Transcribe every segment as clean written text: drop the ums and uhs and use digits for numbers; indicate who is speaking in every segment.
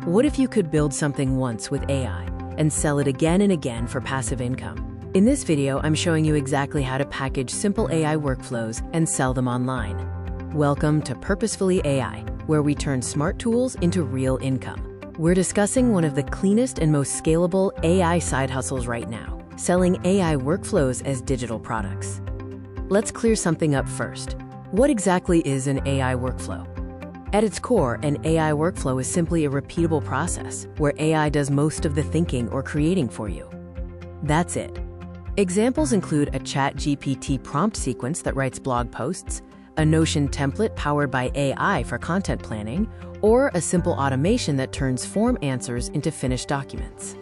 Speaker 1: What if you could build something once with AI and sell it again and again for passive income? In this video, I'm showing you exactly how to package simple AI workflows and sell them online. Welcome to Purposefully AI, where we turn smart tools into real income. We're discussing one of the cleanest and most scalable AI side hustles right now, selling AI workflows as digital products. Let's clear something up first. What exactly is an AI workflow? At its core, an AI workflow is simply a repeatable process where AI does most of the thinking or creating for you. That's it. Examples include a ChatGPT prompt sequence that writes blog posts, a Notion template powered by AI for content planning, or a simple automation that turns form answers into finished documents.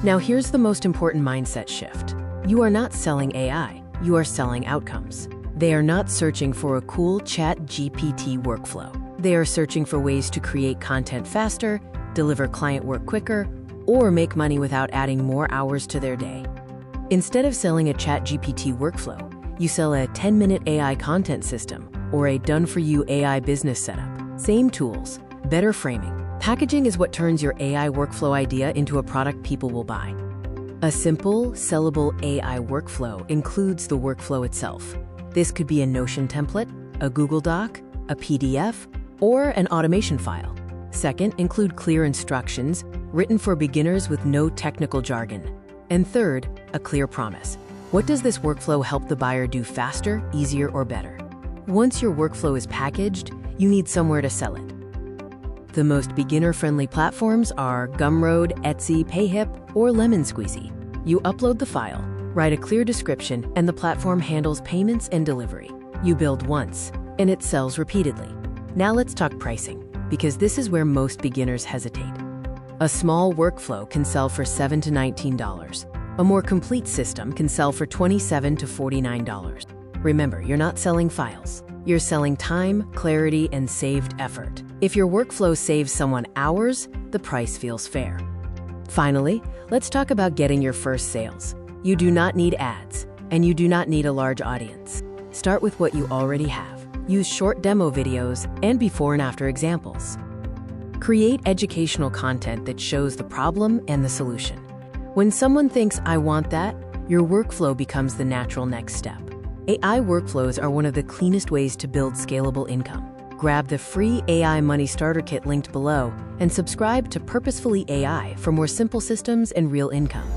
Speaker 1: Now here's the most important mindset shift. You are not selling AI, you are selling outcomes. They are not searching for a cool ChatGPT workflow. They are searching for ways to create content faster, deliver client work quicker, or make money without adding more hours to their day. Instead of selling a ChatGPT workflow, you sell a 10-minute AI content system or a done-for-you AI business setup. Same tools, better framing. Packaging is what turns your AI workflow idea into a product people will buy. A simple, sellable AI workflow includes the workflow itself. This could be a Notion template, a Google Doc, a PDF, or an automation file. Second, include clear instructions written for beginners with no technical jargon. And third, a clear promise. What does this workflow help the buyer do faster, easier, or better? Once your workflow is packaged, you need somewhere to sell it. The most beginner-friendly platforms are Gumroad, Etsy, Payhip, or Lemon Squeezy. You upload the file, write a clear description, and the platform handles payments and delivery. You build once, and it sells repeatedly. Now let's talk pricing, because this is where most beginners hesitate. A small workflow can sell for $7 to $19. A more complete system can sell for $27 to $49. Remember, you're not selling files. You're selling time, clarity, and saved effort. If your workflow saves someone hours, the price feels fair. Finally, let's talk about getting your first sales. You do not need ads, and you do not need a large audience. Start with what you already have. Use short demo videos and before and after examples. Create educational content that shows the problem and the solution. When someone thinks, "I want that," your workflow becomes the natural next step. AI workflows are one of the cleanest ways to build scalable income. Grab the free AI Money Starter Kit linked below and subscribe to Purposefully AI for more simple systems and real income.